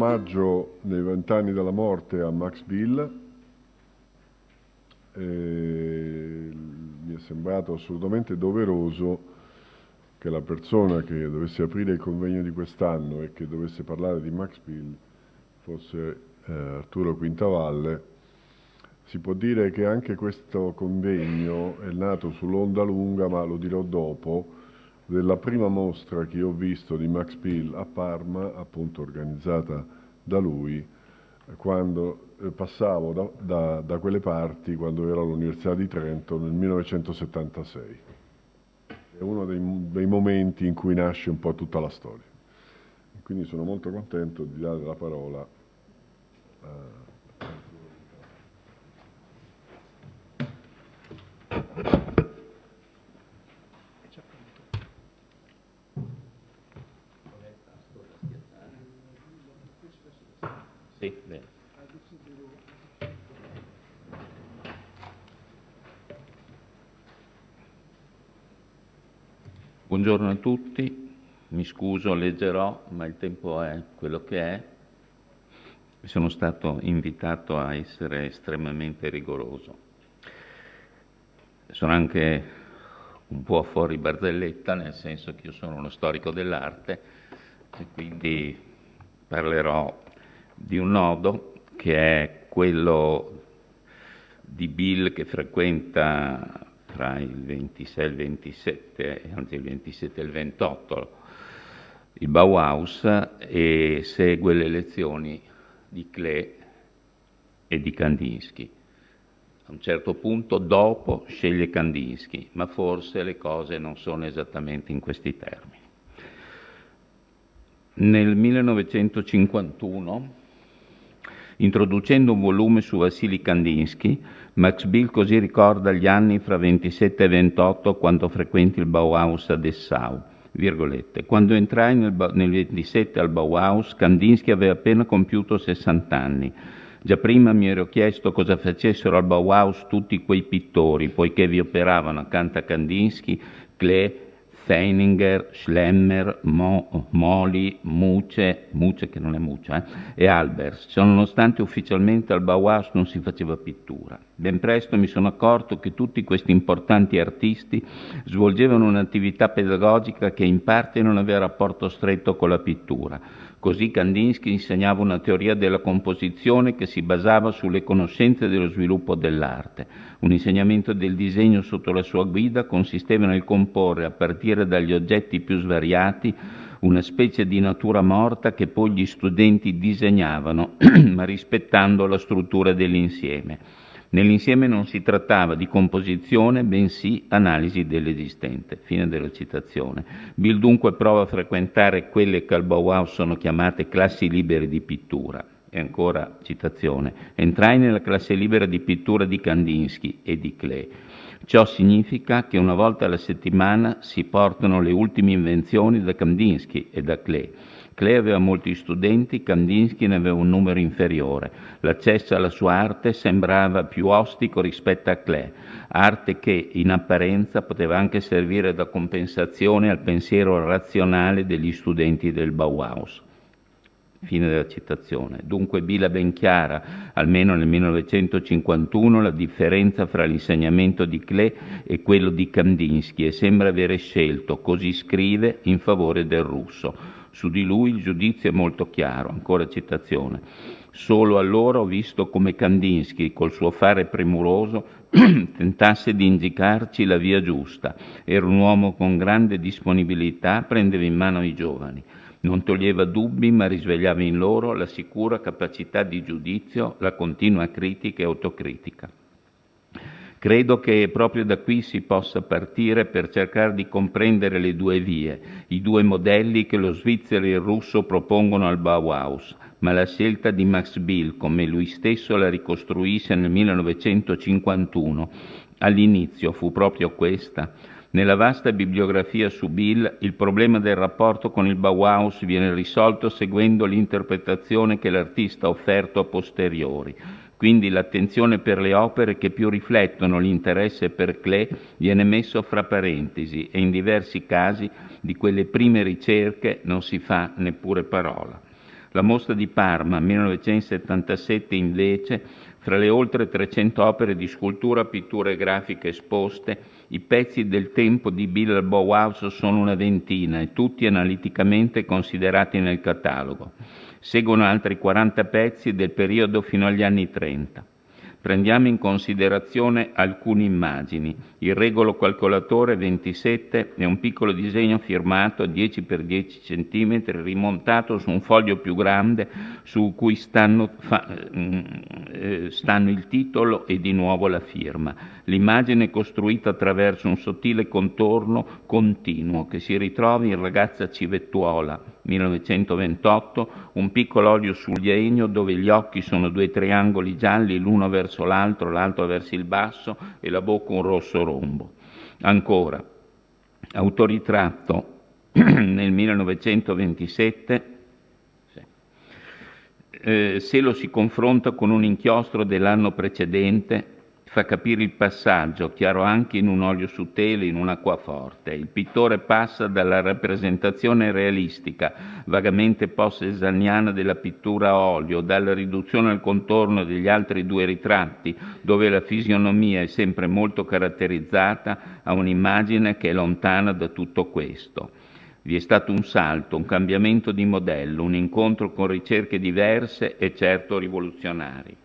omaggio nei 20 anni dalla morte a Max Bill. Mi è sembrato assolutamente doveroso che la persona che dovesse aprire il convegno di quest'anno e che dovesse parlare di Max Bill fosse Arturo Quintavalle. Si può dire che anche questo convegno è nato sull'onda lunga, ma lo dirò dopo, della prima mostra che io ho visto di Max Bill a Parma, appunto organizzata da lui, quando passavo da quelle parti, quando ero all'Università di Trento nel 1976. È uno dei momenti in cui nasce un po' tutta la storia. Quindi sono molto contento di dare la parola a Sì, bene. Buongiorno a tutti, mi scuso, leggerò, ma il tempo è quello che è. Sono stato invitato a essere estremamente rigoroso. Sono anche un po' fuori barzelletta, nel senso che io sono uno storico dell'arte e quindi parlerò di un nodo che è quello di Bill, che frequenta tra il 26 e il 27, anzi il 27 e il 28, il Bauhaus, e segue le lezioni di Klee e di Kandinsky. A un certo punto dopo sceglie Kandinsky, ma forse le cose non sono esattamente in questi termini. Nel 1951, introducendo un volume su Vassili Kandinsky, Max Bill così ricorda gli anni fra 27 e 28 quando frequenti il Bauhaus a Dessau. Virgolette. Quando entrai nel 27 al Bauhaus, Kandinsky aveva appena compiuto 60 anni. Già prima mi ero chiesto cosa facessero al Bauhaus tutti quei pittori, poiché vi operavano accanto a Kandinsky Klee, Feininger, Schlemmer, Moli, Muce che non è Muce, e Albers. Nonostante ufficialmente al Bauhaus non si faceva pittura. Ben presto mi sono accorto che tutti questi importanti artisti svolgevano un'attività pedagogica che in parte non aveva rapporto stretto con la pittura. Così Kandinsky insegnava una teoria della composizione che si basava sulle conoscenze dello sviluppo dell'arte. Un insegnamento del disegno sotto la sua guida consisteva nel comporre, a partire dagli oggetti più svariati, una specie di natura morta che poi gli studenti disegnavano, ma rispettando la struttura dell'insieme. Nell'insieme non si trattava di composizione, bensì analisi dell'esistente. Fine della citazione. Bill dunque prova a frequentare quelle che al Bauhaus sono chiamate classi libere di pittura. E ancora citazione. Entrai nella classe libera di pittura di Kandinsky e di Klee. Ciò significa che una volta alla settimana si portano le ultime invenzioni da Kandinsky e da Klee. Klee aveva molti studenti, Kandinsky ne aveva un numero inferiore. L'accesso alla sua arte sembrava più ostico rispetto a Klee, arte che in apparenza poteva anche servire da compensazione al pensiero razionale degli studenti del Bauhaus. Fine della citazione. Dunque Bill ha ben chiara, almeno nel 1951, la differenza fra l'insegnamento di Klee e quello di Kandinsky e sembra avere scelto, così scrive, in favore del russo. Su di lui il giudizio è molto chiaro, ancora citazione. Solo allora ho visto come Kandinsky, col suo fare premuroso, tentasse di indicarci la via giusta. Era un uomo con grande disponibilità, prendeva in mano i giovani. Non toglieva dubbi, ma risvegliava in loro la sicura capacità di giudizio, la continua critica e autocritica. Credo che proprio da qui si possa partire per cercare di comprendere le due vie, i due modelli che lo svizzero e il russo propongono al Bauhaus, ma la scelta di Max Bill, come lui stesso la ricostruisce nel 1951, all'inizio fu proprio questa. Nella vasta bibliografia su Bill, il problema del rapporto con il Bauhaus viene risolto seguendo l'interpretazione che l'artista ha offerto a posteriori. Quindi l'attenzione per le opere che più riflettono l'interesse per Klee viene messo fra parentesi e in diversi casi di quelle prime ricerche non si fa neppure parola. La mostra di Parma, 1977, invece, fra le oltre 300 opere di scultura, pittura e grafica esposte, i pezzi del tempo di Bill al Bauhaus sono una ventina e tutti analiticamente considerati nel catalogo. Seguono altri 40 pezzi del periodo fino agli anni 30. Prendiamo in considerazione alcune immagini. Il regolo calcolatore 27 è un piccolo disegno firmato 10 x 10 cm rimontato su un foglio più grande su cui stanno il titolo e di nuovo la firma. L'immagine è costruita attraverso un sottile contorno continuo che si ritrova in Ragazza civettuola, 1928, un piccolo olio sul legno dove gli occhi sono due triangoli gialli, l'uno verso l'altro verso il basso e la bocca un rosso rombo. Ancora, autoritratto nel 1927, se lo si confronta con un inchiostro dell'anno precedente, fa capire il passaggio, chiaro anche in un olio su tela, in un acquaforte. Il pittore passa dalla rappresentazione realistica, vagamente post-cesaniana della pittura a olio, dalla riduzione al contorno degli altri due ritratti, dove la fisionomia è sempre molto caratterizzata, a un'immagine che è lontana da tutto questo. Vi è stato un salto, un cambiamento di modello, un incontro con ricerche diverse e certo rivoluzionarie.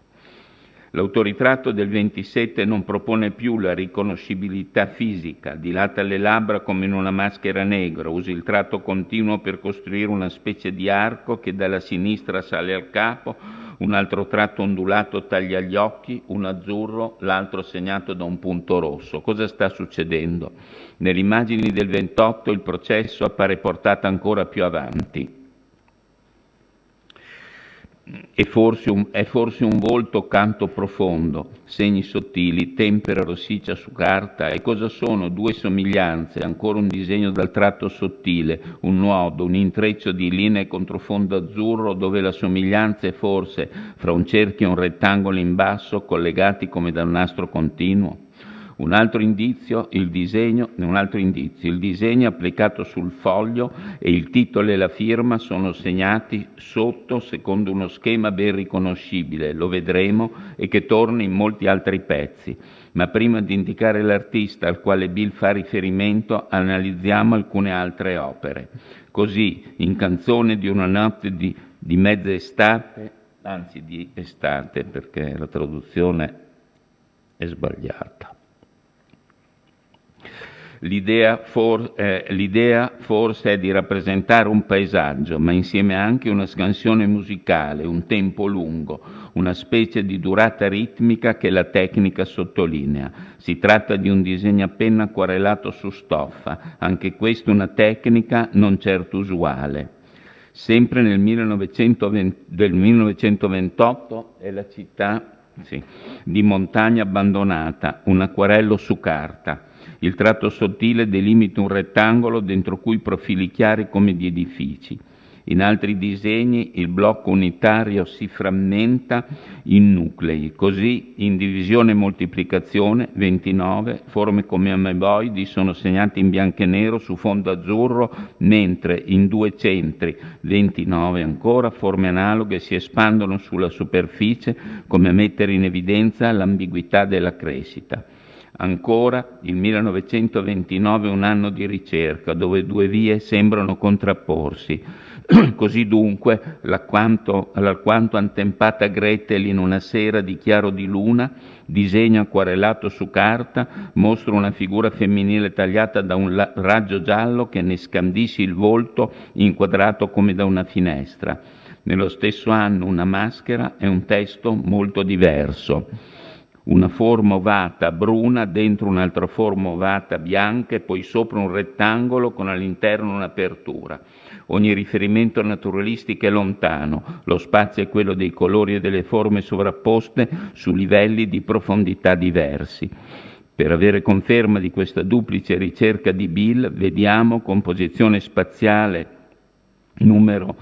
L'autoritratto del 27 non propone più la riconoscibilità fisica, dilata le labbra come in una maschera negra, usa il tratto continuo per costruire una specie di arco che dalla sinistra sale al capo, un altro tratto ondulato taglia gli occhi, un azzurro, l'altro segnato da un punto rosso. Cosa sta succedendo? Nelle immagini del 28 il processo appare portato ancora più avanti. È forse un volto canto profondo, segni sottili, tempera rossiccia su carta, e cosa sono? Due somiglianze, ancora un disegno dal tratto sottile, un nodo, un intreccio di linee contro fondo azzurro dove la somiglianza è forse fra un cerchio e un rettangolo in basso collegati come da un nastro continuo. Un altro indizio, il disegno applicato sul foglio e il titolo e la firma sono segnati sotto secondo uno schema ben riconoscibile, lo vedremo, e che torna in molti altri pezzi. Ma prima di indicare l'artista al quale Bill fa riferimento, analizziamo alcune altre opere. Così, in Canzone di una notte di mezza estate, anzi di estate perché la traduzione è sbagliata. L'idea forse è di rappresentare un paesaggio, ma insieme anche una scansione musicale, un tempo lungo, una specie di durata ritmica che la tecnica sottolinea. Si tratta di un disegno a penna acquarellato su stoffa, anche questa una tecnica non certo usuale. Sempre nel 1928 è la città di Montagna abbandonata, un acquarello su carta. Il tratto sottile delimita un rettangolo dentro cui profili chiari come di edifici. In altri disegni il blocco unitario si frammenta in nuclei, così in divisione e moltiplicazione 29 forme come ameboidi sono segnate in bianco e nero su fondo azzurro, mentre in due centri 29 ancora forme analoghe si espandono sulla superficie come a mettere in evidenza l'ambiguità della crescita. Ancora il 1929 è un anno di ricerca dove due vie sembrano contrapporsi. Così dunque l'alquanto antempata Gretel in una sera di chiaro di luna, disegno acquarellato su carta, mostra una figura femminile tagliata da un raggio giallo che ne scandisce il volto inquadrato come da una finestra. Nello stesso anno una maschera e un testo molto diverso. Una forma ovata bruna dentro un'altra forma ovata bianca e poi sopra un rettangolo con all'interno un'apertura. Ogni riferimento naturalistico è lontano, lo spazio è quello dei colori e delle forme sovrapposte su livelli di profondità diversi. Per avere conferma di questa duplice ricerca di Bill, vediamo Composizione spaziale numero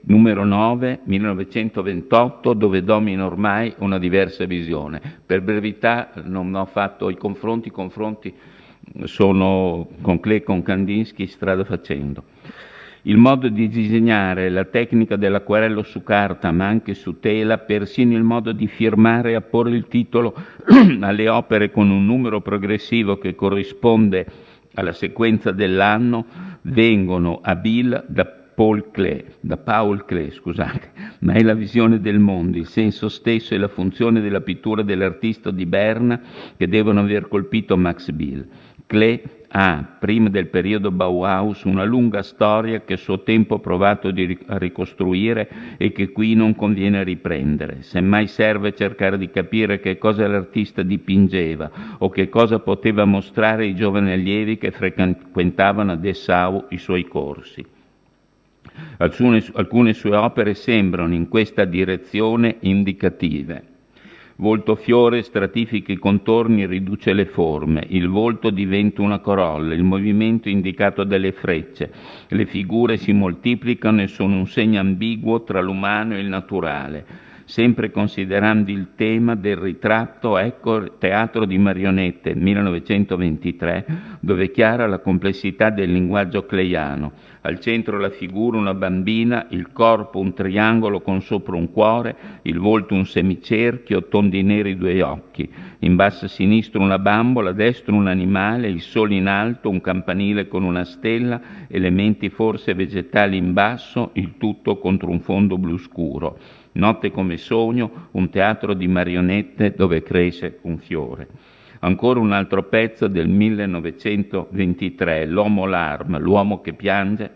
9, 1928, dove domina ormai una diversa visione. Per brevità non ho fatto i confronti sono con Klee e con Kandinsky strada facendo. Il modo di disegnare, la tecnica dell'acquarello su carta, ma anche su tela, persino il modo di firmare e apporre il titolo alle opere con un numero progressivo che corrisponde alla sequenza dell'anno, vengono a Bill da Paul Klee, ma è la visione del mondo, il senso stesso e la funzione della pittura dell'artista di Berna che devono aver colpito Max Bill. Klee ha, prima del periodo Bauhaus, una lunga storia che a suo tempo ha provato a ricostruire e che qui non conviene riprendere. Semmai serve cercare di capire che cosa l'artista dipingeva o che cosa poteva mostrare ai giovani allievi che frequentavano a Dessau i suoi corsi. Alcune sue opere sembrano in questa direzione indicative. Volto-fiore stratifica i contorni e riduce le forme, il volto diventa una corolla, il movimento indicato dalle frecce, le figure si moltiplicano e sono un segno ambiguo tra l'umano e il naturale. Sempre considerando il tema del ritratto, ecco Teatro di marionette 1923, dove è chiara la complessità del linguaggio kleiano. Al centro la figura una bambina, il corpo un triangolo con sopra un cuore, il volto un semicerchio, tondi neri 2 occhi. In basso a sinistra una bambola, a destra un animale, il sole in alto, un campanile con una stella, elementi forse vegetali in basso, il tutto contro un fondo blu scuro. Notte come sogno, un teatro di marionette dove cresce un fiore. Ancora un altro pezzo del 1923, L'uomo l'arma, l'uomo che piange,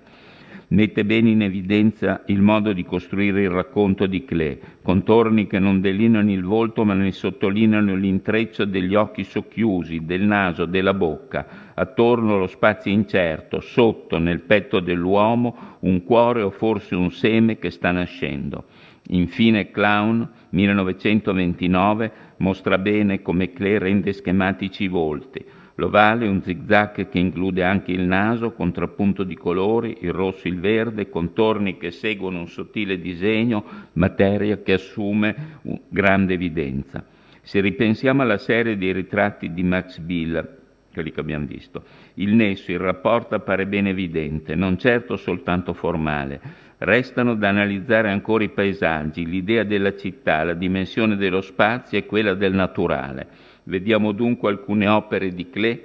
mette bene in evidenza il modo di costruire il racconto di Klee, contorni che non delineano il volto ma ne sottolineano l'intreccio degli occhi socchiusi, del naso, della bocca, attorno lo spazio incerto, sotto, nel petto dell'uomo, un cuore o forse un seme che sta nascendo. Infine Clown, 1929, mostra bene come Klee rende schematici i volti. L'ovale è un zigzag che include anche il naso, contrappunto di colori, il rosso e il verde, contorni che seguono un sottile disegno, materia che assume grande evidenza. Se ripensiamo alla serie dei ritratti di Max Bill, quelli che abbiamo visto, il nesso, il rapporto appare ben evidente, non certo soltanto formale. Restano da analizzare ancora i paesaggi, l'idea della città, la dimensione dello spazio e quella del naturale. Vediamo dunque alcune opere di Klee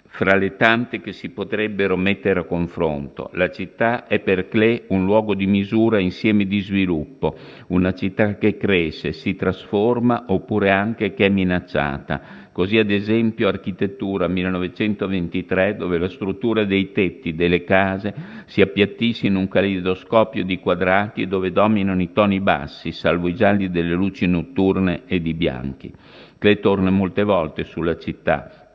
fra le tante che si potrebbero mettere a confronto. La città è per Klee un luogo di misura, insieme di sviluppo, una città che cresce, si trasforma oppure anche che è minacciata. Così ad esempio Architettura 1923, dove la struttura dei tetti delle case si appiattisce in un caleidoscopio di quadrati dove dominano i toni bassi, salvo i gialli delle luci notturne e di bianchi. Klee torna molte volte sulla città,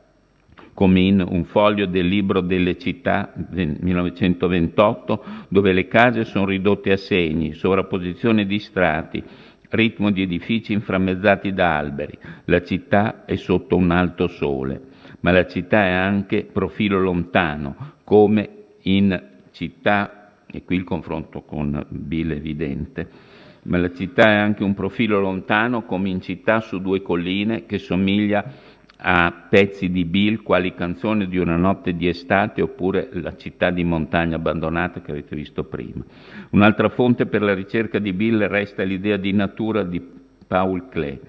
come in Un foglio del libro delle città 1928, dove le case sono ridotte a segni, sovrapposizione di strati, ritmo di edifici inframmezzati da alberi. La città è sotto un alto sole, ma la città è anche profilo lontano, come in Città, e qui il confronto con Bill è evidente, ma la città è anche un profilo lontano, come in Città su 2 colline, che somiglia a pezzi di Bill, quali Canzone di una notte di estate oppure La città di montagna abbandonata che avete visto prima. Un'altra fonte per la ricerca di Bill resta l'idea di natura di Paul Klee,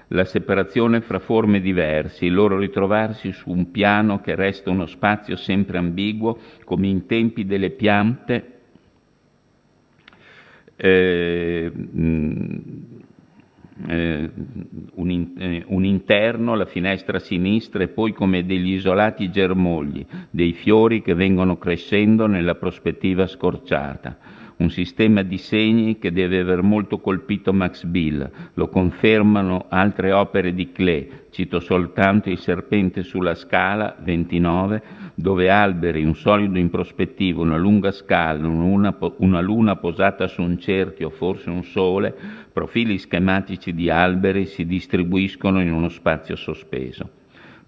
la separazione fra forme diverse, il loro ritrovarsi su un piano che resta uno spazio sempre ambiguo, come in Tempi delle piante, un interno, la finestra a sinistra e poi come degli isolati germogli, dei fiori che vengono crescendo nella prospettiva scorciata. Un sistema di segni che deve aver molto colpito Max Bill, lo confermano altre opere di Klee, cito soltanto Il serpente sulla scala, 29, dove alberi, un solido in prospettiva, una lunga scala, una luna posata su un cerchio, forse un sole, profili schematici di alberi si distribuiscono in uno spazio sospeso.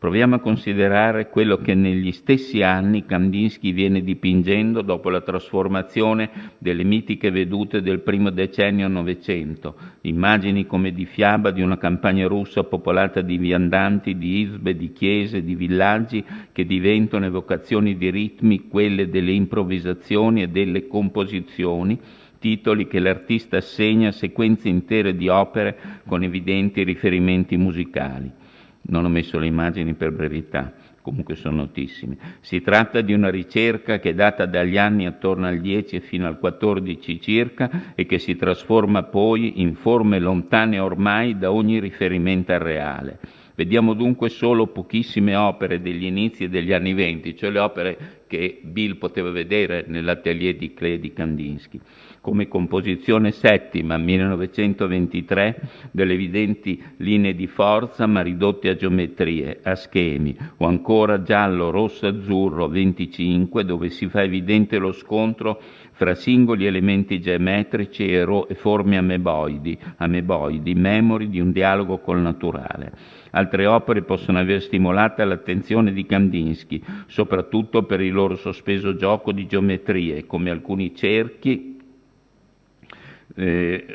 Proviamo a considerare quello che negli stessi anni Kandinsky viene dipingendo dopo la trasformazione delle mitiche vedute del primo decennio Novecento, immagini come di fiaba di una campagna russa popolata di viandanti, di izbe, di chiese, di villaggi che diventano evocazioni di ritmi, quelle delle improvvisazioni e delle composizioni, titoli che l'artista assegna a sequenze intere di opere con evidenti riferimenti musicali. Non ho messo le immagini per brevità, comunque sono notissime. Si tratta di una ricerca che data dagli anni attorno al 10 fino al 14 circa e che si trasforma poi in forme lontane ormai da ogni riferimento al reale. Vediamo dunque solo pochissime opere degli inizi degli anni 20, cioè le opere che Bill poteva vedere nell'atelier di Klee di Kandinsky. Come composizione settima, 1923, delle evidenti linee di forza ma ridotte a geometrie, a schemi, o ancora giallo, rosso, azzurro, 25, dove si fa evidente lo scontro fra singoli elementi geometrici e forme ameboidi, memori di un dialogo col naturale. Altre opere possono aver stimolato l'attenzione di Kandinsky, soprattutto per il loro sospeso gioco di geometrie, come alcuni cerchi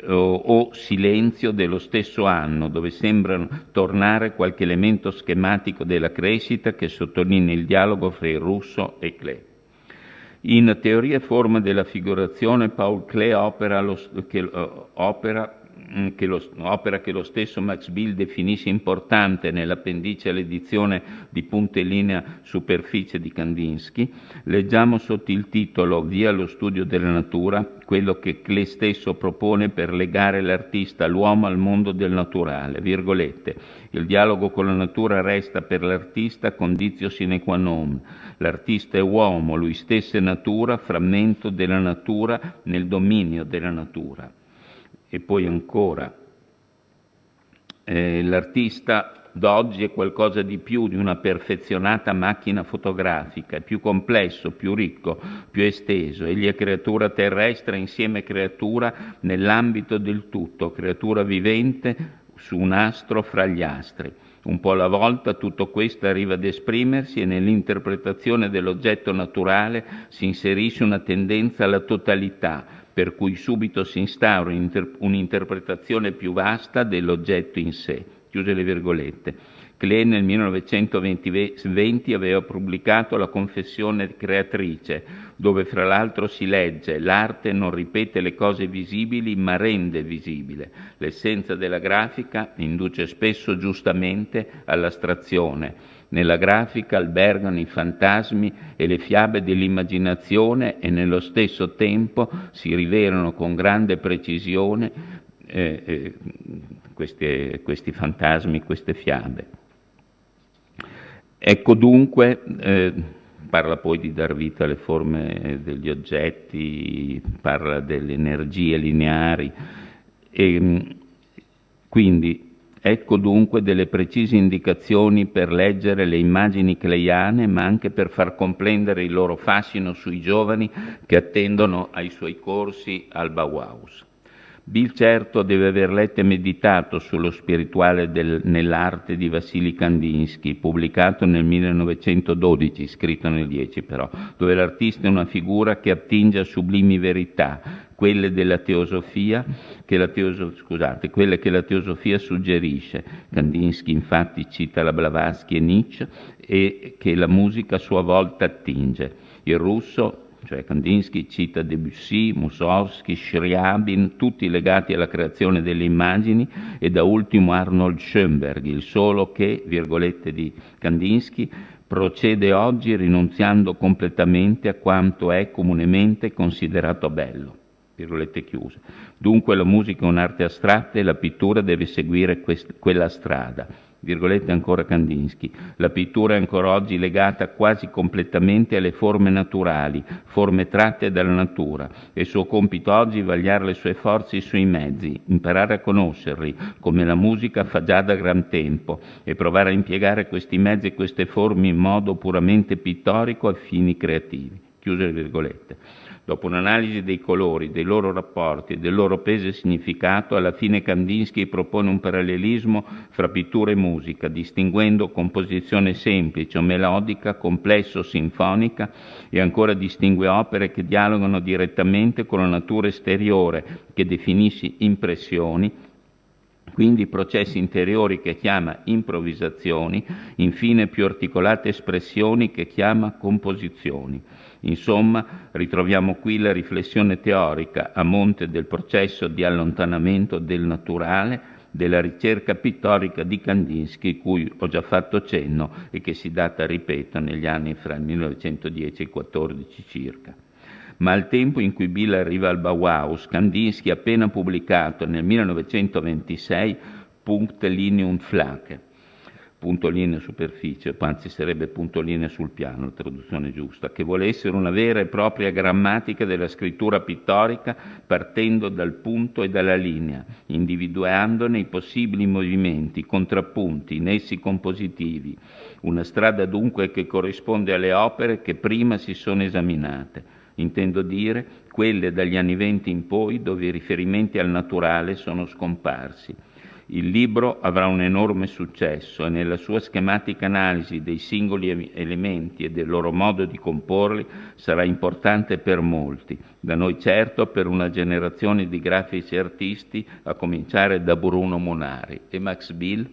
o Silenzio dello stesso anno, dove sembrano tornare qualche elemento schematico della crescita che sottolinea il dialogo fra il russo e Klee. In Teoria e forma della figurazione, Paul Klee opera che lo stesso Max Bill definisce importante nell'appendice all'edizione di punta e linea superficie di Kandinsky. Leggiamo sotto il titolo Via allo studio della natura quello che Klee stesso propone per legare l'artista all'uomo al mondo del naturale, virgolette. Il dialogo con la natura resta per l'artista conditio sine qua non. L'artista è uomo, lui stesso è natura, frammento della natura nel dominio della natura. E poi ancora, l'artista d'oggi è qualcosa di più di una perfezionata macchina fotografica, è più complesso, più ricco, più esteso. Egli è creatura terrestre insieme creatura nell'ambito del tutto, creatura vivente su un astro fra gli astri. Un po' alla volta tutto questo arriva ad esprimersi e nell'interpretazione dell'oggetto naturale si inserisce una tendenza alla totalità, per cui subito si instaura un'interpretazione più vasta dell'oggetto in sé. Chiuse le virgolette. Klee nel 1920 aveva pubblicato La confessione creatrice, dove fra l'altro si legge: l'arte non ripete le cose visibili ma rende visibile. L'essenza della grafica induce spesso giustamente all'astrazione. Nella grafica albergano i fantasmi e le fiabe dell'immaginazione e nello stesso tempo si rivelano con grande precisione questi fantasmi, queste fiabe. Ecco dunque, parla poi di dar vita alle forme degli oggetti, parla delle energie lineari, e quindi ecco dunque delle precise indicazioni per leggere le immagini kleiane, ma anche per far comprendere il loro fascino sui giovani che attendono ai suoi corsi al Bauhaus. Bill certo deve aver letto e meditato sullo spirituale nell'arte di Vassili Kandinsky, pubblicato nel 1912, scritto nel 10 però, dove l'artista è una figura che attinge a sublimi verità, quelle della teosofia, quelle che la teosofia suggerisce. Kandinsky infatti cita la Blavatsky e Nietzsche, e che la musica a sua volta attinge. Il russo, cioè Kandinsky, cita Debussy, Mussorgsky, Scriabin, tutti legati alla creazione delle immagini, e da ultimo Arnold Schoenberg, il solo che, virgolette di Kandinsky, procede oggi rinunziando completamente a quanto è comunemente considerato bello. Virgolette chiuse. Dunque la musica è un'arte astratta e la pittura deve seguire quella strada. Virgolette ancora Kandinsky. La pittura è ancora oggi legata quasi completamente alle forme naturali, forme tratte dalla natura, e il suo compito oggi è vagliare le sue forze e i suoi mezzi, imparare a conoscerli, come la musica fa già da gran tempo, e provare a impiegare questi mezzi e queste forme in modo puramente pittorico a fini creativi. Chiuse le virgolette. Dopo un'analisi dei colori, dei loro rapporti e del loro peso e significato, alla fine Kandinsky propone un parallelismo fra pittura e musica, distinguendo composizione semplice o melodica, complessa o sinfonica, e ancora distingue opere che dialogano direttamente con la natura esteriore, che definisce impressioni, quindi processi interiori che chiama improvvisazioni, infine più articolate espressioni che chiama composizioni. Insomma, ritroviamo qui la riflessione teorica a monte del processo di allontanamento del naturale, della ricerca pittorica di Kandinsky, cui ho già fatto cenno e che si data, ripeto, negli anni fra il 1910 e il 14 circa. Ma al tempo in cui Bill arriva al Bauhaus, Kandinsky ha appena pubblicato nel 1926 Punktlinien und Flagge, puntoline superficie, anzi sarebbe puntoline sul piano, la traduzione giusta, che vuole essere una vera e propria grammatica della scrittura pittorica partendo dal punto e dalla linea, individuandone i possibili movimenti, i contrappunti, i nessi compositivi, una strada dunque che corrisponde alle opere che prima si sono esaminate. Intendo dire quelle dagli anni '20 in poi dove i riferimenti al naturale sono scomparsi. Il libro avrà un enorme successo e nella sua schematica analisi dei singoli elementi e del loro modo di comporli sarà importante per molti, da noi certo per una generazione di grafici artisti, a cominciare da Bruno Munari. E Max Bill?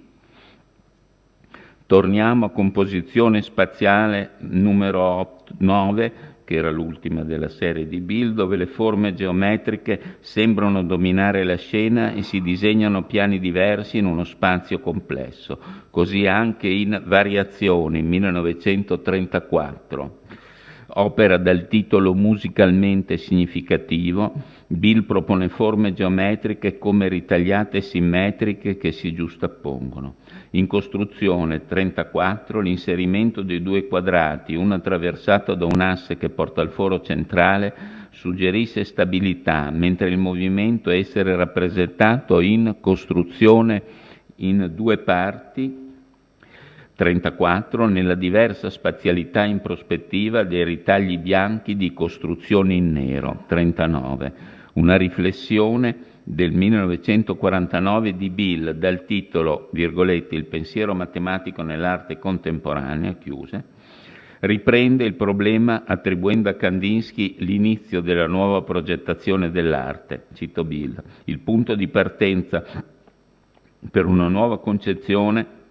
Torniamo a Composizione spaziale numero 9, che era l'ultima della serie di Bill, dove le forme geometriche sembrano dominare la scena e si disegnano piani diversi in uno spazio complesso. Così anche in Variazioni, 1934. Opera dal titolo musicalmente significativo, Bill propone forme geometriche come ritagliate e simmetriche che si giustappongono. In costruzione 34 l'inserimento dei due quadrati, uno attraversato da un asse che porta al foro centrale, suggerisce stabilità, mentre il movimento è essere rappresentato in costruzione in due parti. 34 nella diversa spazialità in prospettiva dei ritagli bianchi di costruzioni in nero. 39 una riflessione del 1949 di Bill dal titolo, virgolette, Il pensiero matematico nell'arte contemporanea, chiuse, riprende il problema attribuendo a Kandinsky l'inizio della nuova progettazione dell'arte, cito Bill, il punto di partenza per una nuova concezione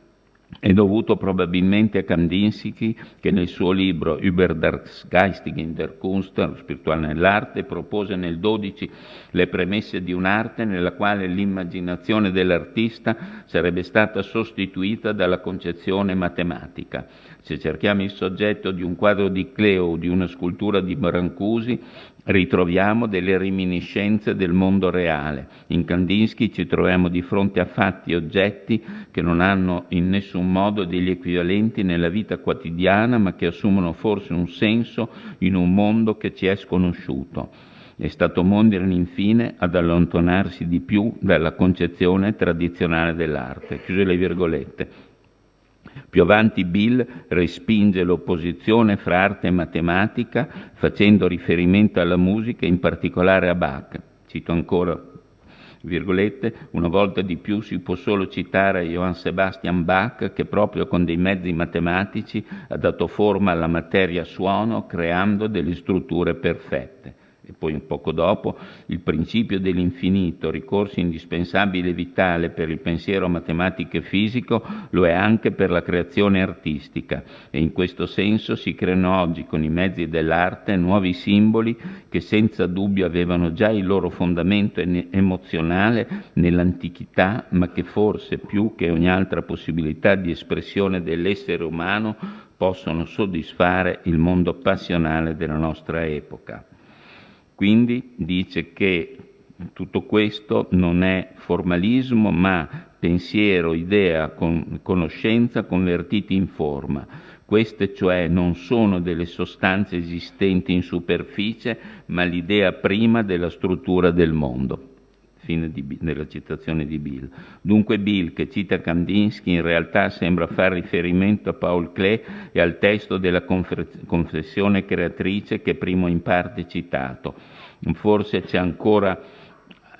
è dovuto probabilmente a Kandinsky, che nel suo libro Über das Geistige in der Kunst, lo spirituale nell'arte, propose nel 12 le premesse di un'arte nella quale l'immaginazione dell'artista sarebbe stata sostituita dalla concezione matematica. Se cerchiamo il soggetto di un quadro di Cleo o di una scultura di Brancusi, ritroviamo delle reminiscenze del mondo reale. In Kandinsky ci troviamo di fronte a fatti e oggetti che non hanno in nessun modo degli equivalenti nella vita quotidiana, ma che assumono forse un senso in un mondo che ci è sconosciuto. È stato Mondrian infine ad allontanarsi di più dalla concezione tradizionale dell'arte. Chiuse le virgolette. Più avanti Bill respinge l'opposizione fra arte e matematica facendo riferimento alla musica, in particolare a Bach. Cito ancora, virgolette, una volta di più si può solo citare Johann Sebastian Bach, che proprio con dei mezzi matematici ha dato forma alla materia suono creando delle strutture perfette. E poi un poco dopo, il principio dell'infinito, ricorso indispensabile e vitale per il pensiero matematico e fisico, lo è anche per la creazione artistica, e in questo senso si creano oggi con i mezzi dell'arte nuovi simboli che senza dubbio avevano già il loro fondamento emozionale nell'antichità, ma che forse più che ogni altra possibilità di espressione dell'essere umano possono soddisfare il mondo passionale della nostra epoca. Quindi dice che tutto questo non è formalismo, ma pensiero, idea, conoscenza convertiti in forma. Queste cioè non sono delle sostanze esistenti in superficie, ma l'idea prima della struttura del mondo. Fine della citazione di Bill. Dunque Bill, che cita Kandinsky, in realtà sembra far riferimento a Paul Klee e al testo della confessione creatrice che prima ho in parte citato. Forse c'è ancora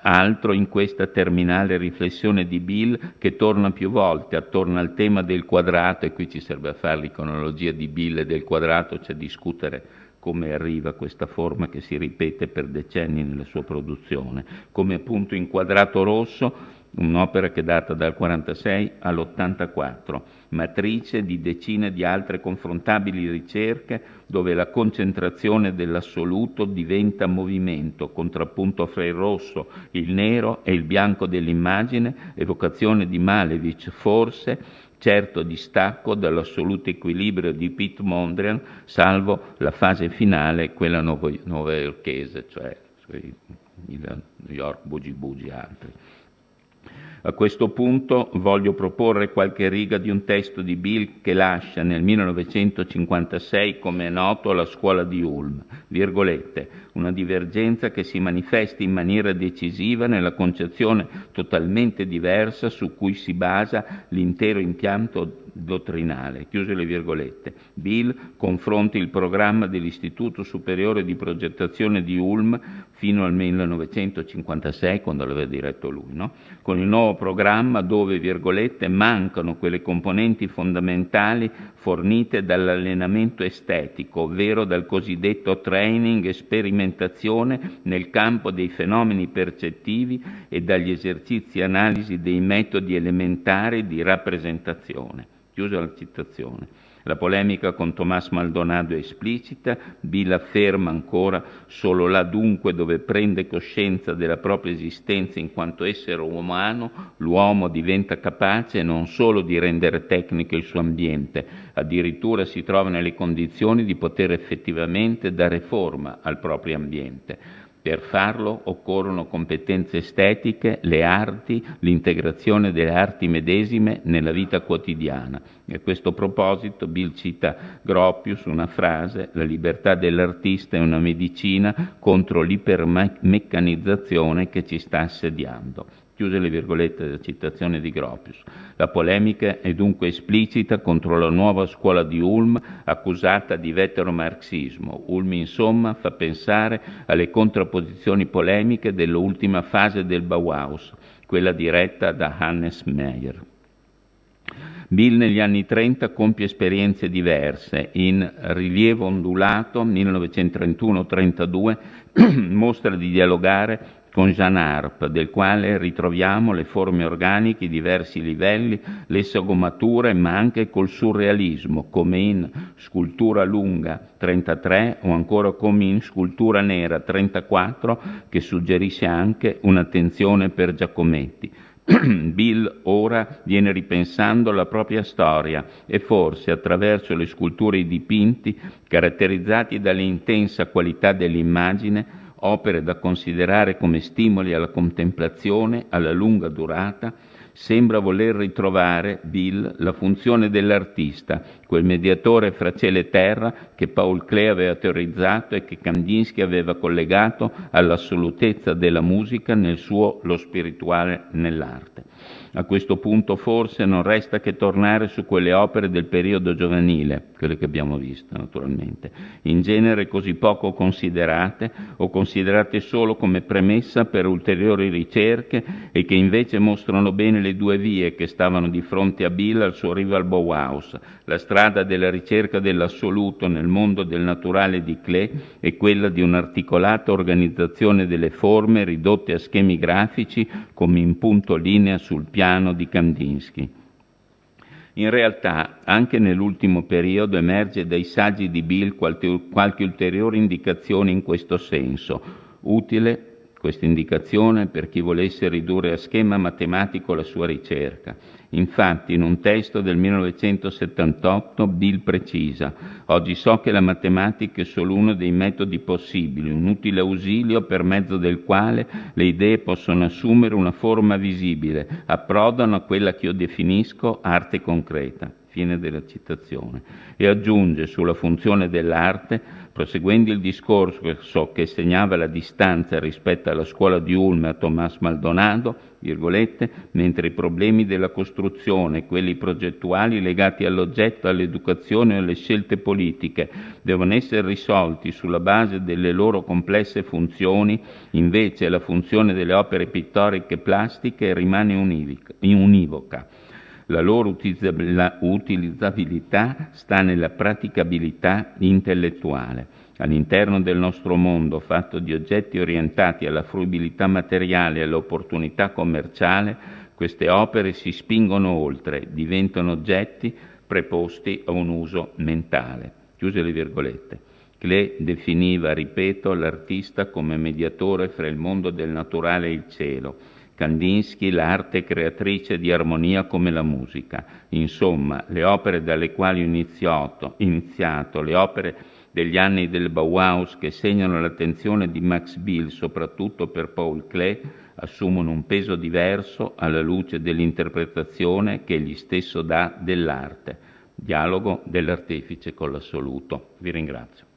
altro in questa terminale riflessione di Bill, che torna più volte attorno al tema del quadrato, e qui ci serve a fare l'iconologia di Bill e del quadrato, cioè discutere come arriva questa forma che si ripete per decenni nella sua produzione, come appunto in Quadrato Rosso, un'opera che data dal 46 all'84, matrice di decine di altre confrontabili ricerche dove la concentrazione dell'assoluto diventa movimento, contrappunto fra il rosso, il nero e il bianco dell'immagine, evocazione di Malevich forse, certo distacco dall'assoluto equilibrio di Piet Mondrian, salvo la fase finale, quella novaiorchese, cioè il New York Boogie Boogie e altri. A questo punto voglio proporre qualche riga di un testo di Bill che lascia nel 1956, come è noto, la scuola di Ulm, virgolette, una divergenza che si manifesta in maniera decisiva nella concezione totalmente diversa su cui si basa l'intero impianto dottrinale, chiuse le virgolette. Bill confronta il programma dell'Istituto Superiore di Progettazione di Ulm fino al 1956, quando l'aveva diretto lui, no? Con il nuovo programma dove, virgolette, mancano quelle componenti fondamentali fornite dall'allenamento estetico, ovvero dal cosiddetto training e sperimentazione nel campo dei fenomeni percettivi e dagli esercizi e analisi dei metodi elementari di rappresentazione. Chiusa la citazione. La polemica con Tomás Maldonado è esplicita, Bill afferma ancora solo là dunque dove prende coscienza della propria esistenza in quanto essere umano, l'uomo diventa capace non solo di rendere tecnico il suo ambiente, addirittura si trova nelle condizioni di poter effettivamente dare forma al proprio ambiente. Per farlo occorrono competenze estetiche, le arti, l'integrazione delle arti medesime nella vita quotidiana. E a questo proposito Bill cita Gropius, una frase: la libertà dell'artista è una medicina contro l'ipermeccanizzazione che ci sta assediando. Chiuse le virgolette della citazione di Gropius. La polemica è dunque esplicita contro la nuova scuola di Ulm, accusata di veteromarxismo. Ulm, insomma, fa pensare alle contrapposizioni polemiche dell'ultima fase del Bauhaus, quella diretta da Hannes Meyer. Bill negli anni 30 compie esperienze diverse. In Rilievo ondulato, 1931-32, mostra di dialogare con Jean Arp, del quale ritroviamo le forme organiche, i diversi livelli, le sgomature, ma anche col surrealismo, come in Scultura lunga 33 o ancora come in Scultura nera 34, che suggerisce anche un'attenzione per Giacometti. Bill ora viene ripensando la propria storia e forse attraverso le sculture e i dipinti, caratterizzati dall'intensa qualità dell'immagine, opere da considerare come stimoli alla contemplazione alla lunga durata, sembra voler ritrovare Bill la funzione dell'artista, quel mediatore fra cielo e terra che Paul Klee aveva teorizzato e che Kandinsky aveva collegato all'assolutezza della musica nel suo Lo spirituale nell'arte. A questo punto forse non resta che tornare su quelle opere del periodo giovanile, quelle che abbiamo visto naturalmente, in genere così poco considerate o considerate solo come premessa per ulteriori ricerche e che invece mostrano bene le due vie che stavano di fronte a Bill al suo arrivo al Bauhaus, la strada della ricerca dell'assoluto nel mondo del naturale di Klee e quella di un'articolata organizzazione delle forme ridotte a schemi grafici come in punto linea sul piano di Kandinsky. In realtà, anche nell'ultimo periodo emerge dai saggi di Bill qualche ulteriore indicazione in questo senso, utile questa indicazione per chi volesse ridurre a schema matematico la sua ricerca. Infatti, in un testo del 1978, Bill precisa: «Oggi so che la matematica è solo uno dei metodi possibili, un utile ausilio per mezzo del quale le idee possono assumere una forma visibile, approdano a quella che io definisco arte concreta». Fine della citazione. E aggiunge sulla funzione dell'arte: Proseguendo il discorso che segnava la distanza rispetto alla scuola di Ulm e a Tomás Maldonado, virgolette, mentre i problemi della costruzione, quelli progettuali legati all'oggetto, all'educazione e alle scelte politiche, devono essere risolti sulla base delle loro complesse funzioni, invece la funzione delle opere pittoriche plastiche rimane univoca. La loro utilizzabilità sta nella praticabilità intellettuale. All'interno del nostro mondo, fatto di oggetti orientati alla fruibilità materiale e all'opportunità commerciale, queste opere si spingono oltre, diventano oggetti preposti a un uso mentale. Chiuse le virgolette. Klee definiva, ripeto, l'artista come mediatore fra il mondo del naturale e il cielo. Kandinsky l'arte creatrice di armonia come la musica. Insomma, le opere dalle quali ho iniziato, le opere degli anni del Bauhaus che segnano l'attenzione di Max Bill, soprattutto per Paul Klee, assumono un peso diverso alla luce dell'interpretazione che egli stesso dà dell'arte. Dialogo dell'artefice con l'assoluto. Vi ringrazio.